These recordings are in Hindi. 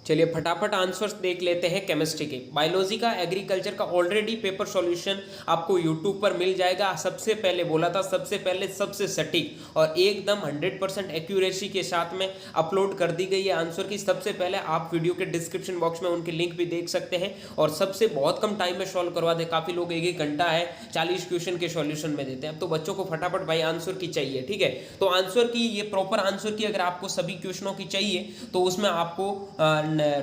चलिए फटाफट आंसर्स देख लेते हैं केमिस्ट्री के। बायोलॉजी का, एग्रीकल्चर का ऑलरेडी पेपर सॉल्यूशन आपको यूट्यूब पर मिल जाएगा। सबसे पहले बोला था, सबसे पहले सबसे सटीक और एकदम 100% एक्यूरेसी के साथ में अपलोड कर दी गई है आंसर की। सबसे पहले आप वीडियो के डिस्क्रिप्शन बॉक्स में उनके लिंक भी देख सकते हैं और सबसे बहुत कम टाइम में सॉल्व करवा दे। काफ़ी लोग 1-1 घंटा है 40 क्वेश्चन के सॉल्यूशन में देते हैं। तो बच्चों को फटाफट भाई आंसर की चाहिए, ठीक है। तो आंसर की, ये प्रॉपर आंसर की अगर आपको सभी क्वेश्चनों की चाहिए तो उसमें आपको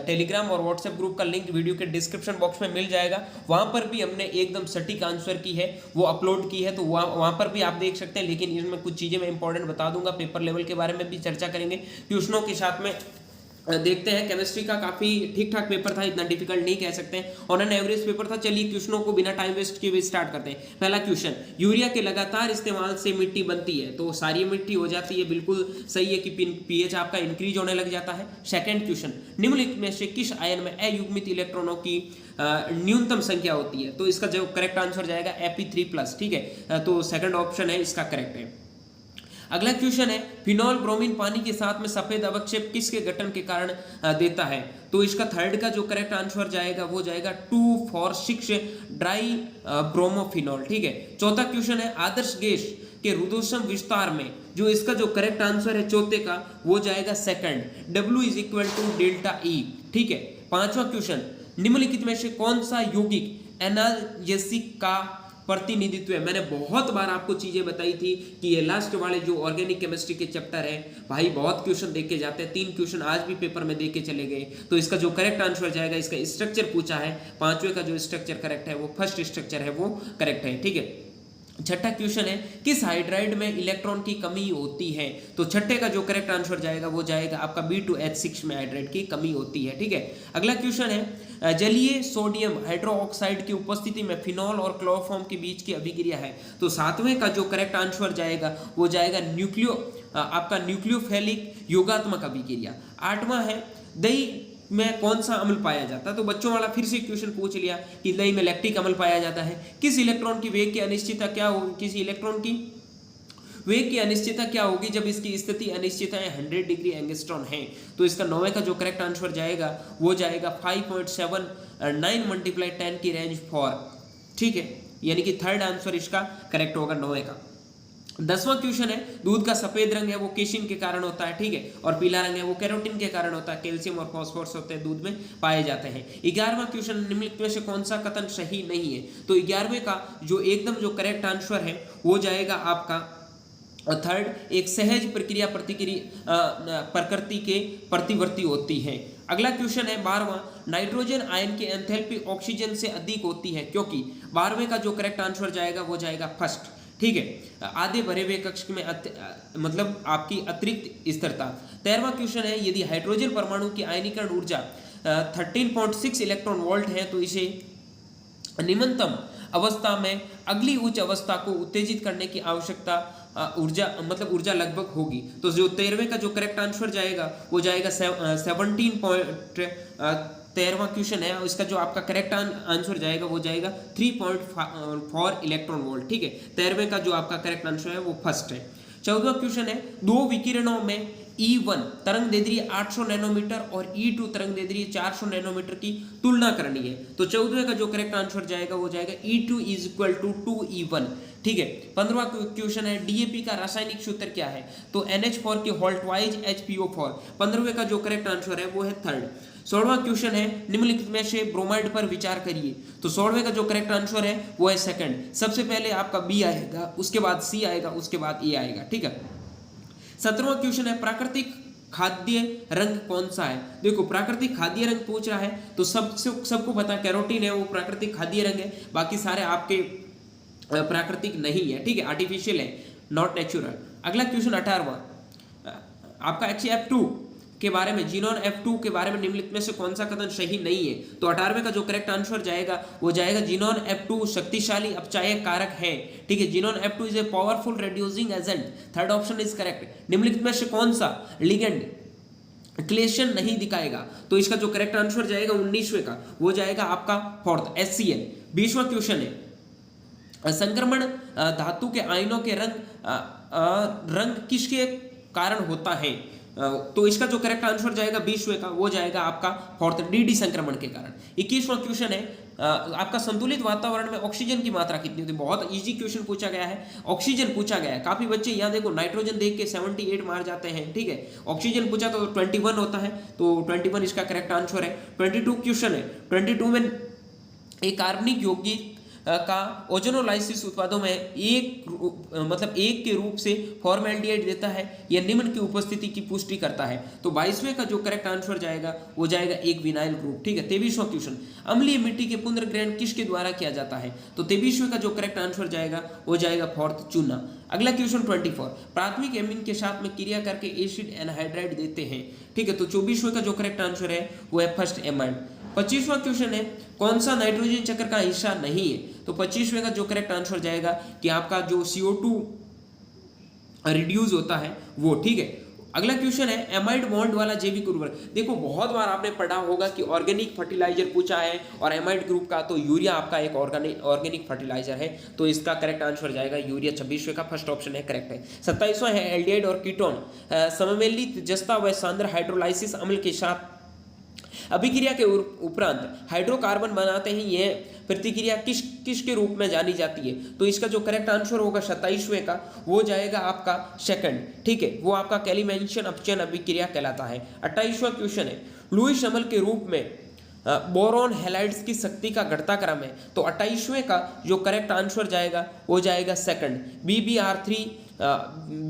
टेलीग्राम और व्हाट्सएप ग्रुप का लिंक वीडियो के डिस्क्रिप्शन बॉक्स में मिल जाएगा। वहां पर भी हमने एकदम सटीक आंसर की है वो अपलोड की है, तो वहां पर भी आप देख सकते हैं। लेकिन इसमें कुछ चीजें मैं इंपॉर्टेंट बता दूंगा, पेपर लेवल के बारे में भी चर्चा करेंगे, ट्यूशनों के साथ में देखते हैं। केमिस्ट्री का काफी ठीक ठाक पेपर था, इतना डिफिकल्ट नहीं कह सकते हैं, ऑन एन एवरेज पेपर था। चलिए क्वेश्चनों को बिना टाइम वेस्ट किए स्टार्ट करते हैं। पहला क्वेश्चन, यूरिया के लगातार इस्तेमाल से मिट्टी बनती है, तो सारी मिट्टी हो जाती है, बिल्कुल सही है कि पीएच आपका इंक्रीज होने लग जाता है। सेकंड क्वेश्चन, निम्नलिखित में से किस आयन में अयुग्मित इलेक्ट्रॉनों की न्यूनतम संख्या होती है? तो इसका जो करेक्ट आंसर जाएगा Fe3+, ठीक है। तो सेकंड ऑप्शन है इसका करेक्ट है। अगला क्वेश्चन है, फिनॉल ब्रोमीन पानी के साथ में सफेद अवक्षेप किसके गठन के कारण देता है? तो इसका थर्ड का जो करेक्ट आंसर जाएगा वो जाएगा 2,4,6 ड्राई ब्रोमोफिनॉल, ठीक है। चौथा क्वेश्चन है, आदर्श गैस के रुद्धोष्म विस्तार में जो इसका जो करेक्ट आंसर है चौथे का वो जाएगा सेकंड, W = ΔE, ठीक है। पांचवा क्वेश्चन, निम्नलिखित में से कौन सा यौगिक एनाल्जेसिक का प्रतिनिधित्व है? मैंने बहुत बार आपको चीजें बताई थी कि ये लास्ट वाले जो ऑर्गेनिक केमिस्ट्री के चैप्टर है भाई, बहुत क्वेश्चन देख के जाते हैं। 3 क्वेश्चन आज भी पेपर में देख के चले गए। तो इसका जो करेक्ट आंसर जाएगा, इसका स्ट्रक्चर पूछा है, पांचवे का जो स्ट्रक्चर करेक्ट है वो फर्स्ट स्ट्रक्चर है वो करेक्ट है, ठीक है। छठा क्वेश्चन है, किस हाइड्राइड में इलेक्ट्रॉन की कमी होती है? तो छठे का जो करेक्ट आंसर जाएगा वो जाएगा आपका B2H6 में हाइड्राइड की कमी होती है, ठीक है। अगला क्वेश्चन है, जलीय सोडियम हाइड्रोक्साइड की उपस्थिति में फिनॉल और क्लोरोफॉर्म के बीच की अभिक्रिया है। तो सातवें का जो करेक्ट आंसर जाएगा वो जाएगा आपका न्यूक्लियोफिलिक योगात्मक अभिक्रिया। आठवां है, दही में कौन सा अम्ल पाया जाता है? तो बच्चों वाला फिर से क्वेश्चन पूछ लिया कि दही में लैक्टिक अम्ल पाया जाता है। किस इलेक्ट्रॉन की वेग की अनिश्चितता क्या होगी? किसी इलेक्ट्रॉन की वेग की अनिश्चितता क्या होगी जब इसकी स्थिति अनिश्चित है 100 डिग्री एंगस्ट्रॉन है? तो इसका 9वें का जो करेक्ट आंसर जाएगा वो जाएगा 5.79 × 10 की रेंज 4, ठीक है। यानी कि थर्ड आंसर इसका करेक्ट होगा 9वें का। 10वां क्वेश्चन है, दूध का सफेद रंग है वो केसिन के कारण होता है, ठीक है, और पीला रंग है वो कैरोटीन के कारण होता है। कैल्शियम और फास्फोरस होते हैं दूध में पाए जाते हैं। 11वां क्वेश्चन, निम्नलिखित में से कौन सा कथन सही नहीं है? तो 11वें का जो एकदम जो करेक्ट आंसर है वो जाएगा आपका थर्ड, एक सहज प्रक्रिया प्रकृति के प्रतिवर्ती होती है। अगला क्वेश्चन है 12वां, नाइट्रोजन आयन की एंथैल्पी ऑक्सीजन से अधिक होती है क्योंकि? 12वें का जो करेक्ट आंसर जाएगा वो जाएगा फर्स्ट, ठीक है। आधे भरे हुए कक्ष में मतलब आपकी अतिरिक्त स्थिरता। 13वां क्वेश्चन है, यदि हाइड्रोजन परमाणु की आयनीकरण ऊर्जा 13.6 इलेक्ट्रॉन वोल्ट है तो इसे निम्नतम अवस्था में अगली उच्च अवस्था को उत्तेजित करने की आवश्यकता ऊर्जा लगभग होगी। तो जो 13वें का जो करेक्ट आंसर जाएगा वो जाएगा 13वां क्वेश्चन है, इसका जो आपका करेक्ट आंसर जाएगा वो जाएगा 3.4 इलेक्ट्रॉन वोल्ट, ठीक है। 13वें का जो आपका करेक्ट आंसर है वो फर्स्ट है। 14वां क्वेश्चन है, दो विकिरणों में E1 तरंग दैर्ध्य 800 नैनोमीटर और E2 तरंग दैर्ध्य 400 नैनोमीटर की तुलना करनी है। तो 14वें का जो करेक्ट आंसर जाएगा वो जाएगा E2 = 2E1, ठीक है। 15वां क्वेश्चन है, DAP का रासायनिक सूत्र क्या है? तो NH4 के होल्टवाइज HPO4। 15वें का जो करेक्ट आंसर है वो है थर्ड। 16वां क्वेश्चन है, निम्नलिखित में से ब्रोमाइड पर विचार करिए। तो 16वें का जो करेक्ट आंसर है वो है सेकंड। सबसे पहले आपका B आएगा, उसके बाद C आएगा, उसके बाद A आएगा, ठीक है। 17वां क्वेश्चन है, प्राकृतिक खाद्य रंग कौन सा है? देखो प्राकृतिक खाद्य रंग पूछ रहा है तो सबको पता है कैरोटीन है वो प्राकृतिक खाद्य रंग है, बाकी सारे आपके प्राकृतिक नहीं है, ठीक है, आर्टिफिशियल है, नॉट नेचुरल। अगला क्वेश्चन 18वां आपका F2 के बारे में, जीनोन F2 के बारे में निम्नलिखित में से कौन सा कथन सही नहीं है? तो 18वें का जो करेक्ट आंसर जाएगा वो जाएगा जीनोन F2 शक्तिशाली अपचायक कारक है, ठीक है। Xenon F2 is a powerful reducing agent, third option is correct. निम्नलिखित में से कौन सा लिगेंड क्लेशन नहीं दिखाएगा? तो इसका जो करेक्ट आंसर जाएगा 19वें का वो जाएगा आपका फोर्थ, HCl। 20वां क्वेश्चन है, संक्रमण धातु के आयनों के रंग किसके कारण होता है? तो इसका जो करेक्ट आंसर जाएगा 20वें का वो जाएगा आपका फोर्थ, डीडी संक्रमण के कारण। 21वां क्वेश्चन है आपका संतुलित वातावरण में ऑक्सीजन की मात्रा कितनी होती है। बहुत इजी क्वेश्चन पूछा गया है, ऑक्सीजन पूछा गया है। काफी बच्चे यहाँ देखो नाइट्रोजन देख के 78 मार जाते हैं, ठीक है। ऑक्सीजन पूछा तो 21 होता है, तो 21 इसका करेक्ट आंसर है। 22 क्वेश्चन है, 22 में एक कार्बनिक यौगिक का ओजोनोलाइसिस उत्पादों में एक के रूप से फॉर्मेल्डिहाइड देता है, यह निम्न की उपस्थिति की पुष्टि करता है। तो 22वें का जो करेक्ट आंसर जाएगा वो जाएगा एक विनाइल ग्रुप, ठीक है। 23वां क्वेश्चन, अम्लीय मिट्टी के पुनर्ग्रहण किसके द्वारा किया जाता है। तो 23वें का जो करेक्ट आंसर जाएगा वो जाएगा फोर्थ, चूना। अगला क्वेश्चन 24, प्राथमिक एमीन के साथ में क्रिया करके एसिड एनहाइड्राइड देते हैं, ठीक है। तो 24वें का जो करेक्ट आंसर है वो है फर्स्ट, एमाइड। 25वां क्वेश्चन है, कौन सा नाइट्रोजन चक्र का हिस्सा नहीं है। तो 25वें का जो करेक्ट आंसर जाएगा कि आपका जो CO2 रिड्यूस होता है वो, ठीक है। अगला क्वेश्चन है, एमाइड बॉन्ड वाला जैविक उर्वरक। देखो बहुत बार आपने पढ़ा होगा कि ऑर्गेनिक फर्टिलाइजर पूछा है और एमाइड ग्रुप का, तो यूरिया आपका एक ऑर्गेनिक फर्टिलाइजर है, तो इसका करेक्ट आंसर जाएगा यूरिया। 26वें का फर्स्ट ऑप्शन है, करेक्ट है। 27वां है, एल्डिहाइड और कीटोन सममेलित जस्ता व सांद्र हाइड्रोलाइसिस अम्ल के साथ अभिक्रिया के उपरांत हाइड्रोकार्बन बनाते हैं। यह प्रतिक्रिया किस के रूप में जानी जाती है। तो इसका जो करेक्ट आंसर होगा 27वें का वो जाएगा आपका सेकंड, ठीक है। वो आपका कैलिमेंशन अपचयन अभिक्रिया कहलाता है। 28वां क्वेश्चन है, लुईस अम्ल के रूप में बोरॉन हैलाइड्स की शक्ति का घटता क्रम है। तो 28वें का जो करेक्ट आंसर जाएगा वो जाएगा सेकंड, BbR3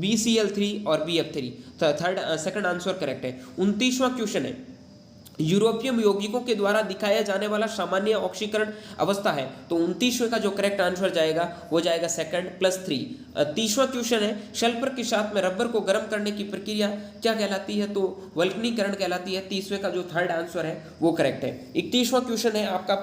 BCl3 और BF3। Third second answer correct है। 29वां क्वेश्चन है, यूरोपियन यौगिकों के द्वारा दिखाया जाने वाला सामान्य ऑक्सीकरण अवस्था है। तो 29वें का जो करेक्ट आंसर जाएगा वो जाएगा सेकंड +3। 30वां क्वेश्चन है, सल्फर के साथ में रबर को गर्म करने की प्रक्रिया क्या कहलाती है। तो वल्कनीकरण कहलाती है। 30वें का जो थर्ड आंसर है वो करेक्ट है। 31वां क्वेश्चन है आपका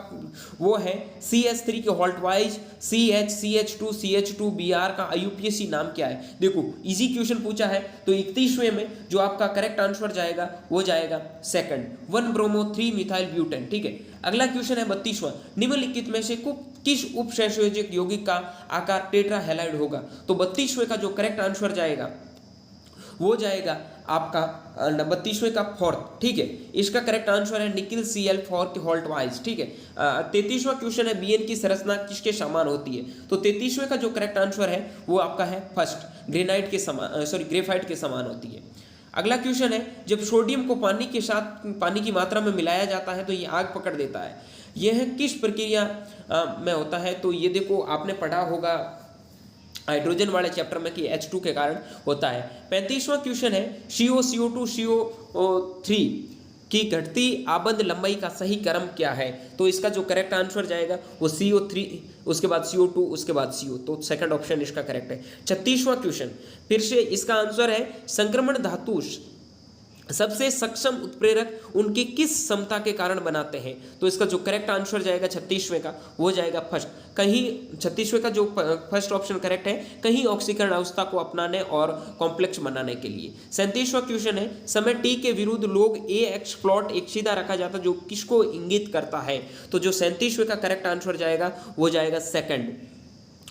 वो है, CH3 के हॉल्ट वाइज CH2CH2Br का IUPAC नाम क्या है। देखो इजी क्वेश्चन पूछा है, तो 31वें में जो आपका करेक्ट आंसर जाएगा वो जाएगा सेकंड, 1-ब्रोमो 3-मिथाइल ब्यूटेन, ठीक है। अगला क्वेश्चन है 32वां, निम्नलिखित में से किस उपसंयोजक यौगिक का आकार टेट्रा हैलाइड होगा। तो 32वें का जो करेक्ट आंसर जाएगा वो जाएगा आपका 32वें का फोर्थ, ठीक है। इसका करेक्ट आंसर है निकिल Cl4 के हॉल्ट वाइज, ठीक है। 33वां क्वेश्चन है, बीएन की संरचना किसके समान होती है। तो 33वें का जो करेक्ट आंसर है वो आपका है फर्स्ट, ग्रेनाइट के समान, ग्रेफाइट के समान होती है। अगला क्वेश्चन है, जब सोडियम को पानी की मात्रा में मिलाया जाता है तो ये आग पकड़ देता है, यह किस प्रक्रिया में होता है। तो ये देखो आपने पढ़ा होगा हाइड्रोजन वाले चैप्टर में कि H2 के कारण होता है। 35वां क्वेश्चन है, CO2 CO3 की घटती आबंद लंबाई का सही क्रम क्या है। तो इसका जो करेक्ट आंसर जाएगा वो CO3, उसके बाद CO2, उसके बाद CO, तो सेकंड ऑप्शन इसका करेक्ट है। 36वां क्वेश्चन, फिर से इसका आंसर है, संक्रमण धातु सबसे सक्षम उत्प्रेरक उनकी किस क्षमता के कारण बनाते हैं। तो इसका जो करेक्ट आंसर जाएगा 36वें का वो जाएगा फर्स्ट, कहीं 36वें का जो फर्स्ट ऑप्शन करेक्ट है, कहीं ऑक्सीकरण अवस्था को अपनाने और कॉम्प्लेक्स बनाने के लिए। 37वां क्वेश्चन है, समय टी के विरुद्ध लोग AX प्लॉट एक सीधा रखा जाता जो किसको इंगित करता है। तो जो 37वें का करेक्ट आंसर जाएगा वो जाएगा सेकंड,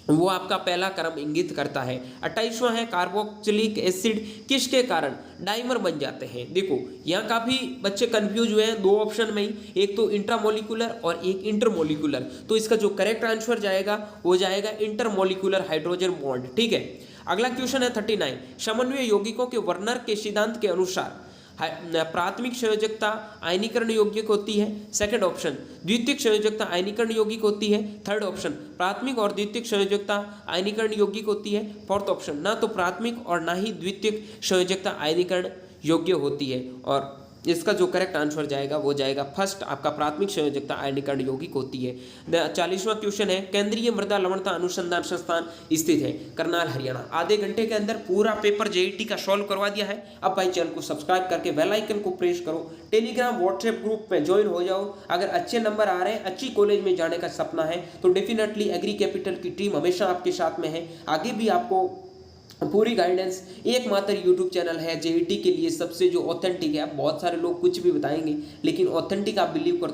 वो आपका पहला क्रम इंगित करता है। 28वां है, कार्बोक्सिलिक एसिड किसके कारण डाइमर बन जाते हैं। देखो यहाँ काफी बच्चे कंफ्यूज हुए हैं दो ऑप्शन में ही, एक तो इंट्रामोलिकुलर और एक इंटरमोलिकुलर। तो इसका जो करेक्ट आंसर जाएगा वो जाएगा इंटरमोलिकुलर हाइड्रोजन बॉन्ड, ठीक है। अगला क्वेश्चन है 39, समन्वय यौगिकों के वर्नर के सिद्धांत के अनुसार प्राथमिक संयोजकता आयनीकरण यौगिक होती है, सेकंड ऑप्शन। द्वितीयक संयोजकता आयनीकरण यौगिक होती है, थर्ड ऑप्शन। प्राथमिक और द्वितीयक संयोजकता आयनीकरण यौगिक होती है, फोर्थ ऑप्शन। ना तो प्राथमिक और ना ही द्वितीयक संयोजकता आयनीकरण योग्य होती है। और इसका जो करेक्ट आंसर जाएगा वो जाएगा फर्स्ट, आपका प्राथमिक संयोजकता आयनीकरण यौगिक होती है। 40वां क्वेश्चन है, केंद्रीय मृदा लवणता अनुसंधान संस्थान स्थित है करनाल हरियाणा। आधे घंटे के अंदर पूरा पेपर JET का सॉल्व करवा दिया है। अब भाई चैनल को सब्सक्राइब करके बेल आइकन को प्रेस करो, टेलीग्राम व्हाट्सएप ग्रुप में ज्वाइन हो जाओ। अगर अच्छे नंबर आ रहे हैं, अच्छी कॉलेज में जाने का सपना है तो डेफिनेटली एग्री कैपिटल की टीम हमेशा आपके साथ में है। आगे भी आपको पूरी गाइडेंस एकमात्र यूट्यूब चैनल है जेईटी के लिए सबसे जो ऑथेंटिक है। बहुत सारे लोग कुछ भी बताएंगे, लेकिन ऑथेंटिक आप बिलीव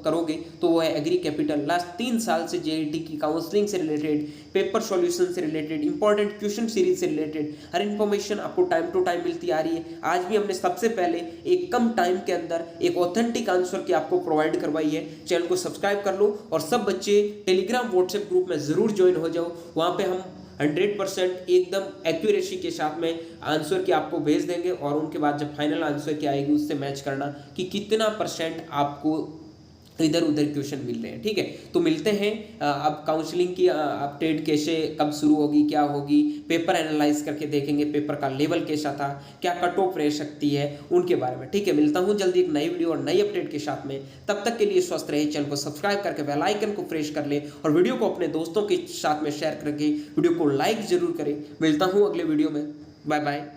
करोगे तो वो है एग्री कैपिटल। लास्ट 3 साल से जेईटी की काउंसलिंग से रिलेटेड, पेपर सॉल्यूशन से रिलेटेड, इंपॉर्टेंट क्वेश्चन सीरीज से रिलेटेड हर इन्फॉर्मेशन आपको टाइम टू टाइम मिलती आ रही है। आज भी हमने सबसे पहले एक कम टाइम के अंदर एक ऑथेंटिक आंसर की आपको प्रोवाइड करवाई है। चैनल को सब्सक्राइब कर लो और सब बच्चे टेलीग्राम व्हाट्सएप ग्रुप में जरूर ज्वाइन हो जाओ। वहाँ पे हम 100% एकदम एक्यूरेसी के साथ में आंसर की आपको भेज देंगे, और उनके बाद जब फाइनल आंसर की आएगी उससे मैच करना कि कितना % आपको इधर उधर क्वेश्चन मिल रहे हैं। ठीक है, तो मिलते हैं अब काउंसलिंग की अपडेट कैसे कब शुरू होगी, क्या होगी, पेपर एनालाइज करके देखेंगे पेपर का लेवल कैसा था, क्या कट ऑफ रह सकती है, उनके बारे में। ठीक है, मिलता हूं जल्दी एक नई वीडियो और नई अपडेट के साथ में। तब तक के लिए स्वस्थ रहे, चैनल को सब्सक्राइब करके बेल आइकन को प्रेस कर ले और वीडियो को अपने दोस्तों के साथ में शेयर करके वीडियो को लाइक जरूर करें। मिलता हूँ अगले वीडियो में, बाय बाय।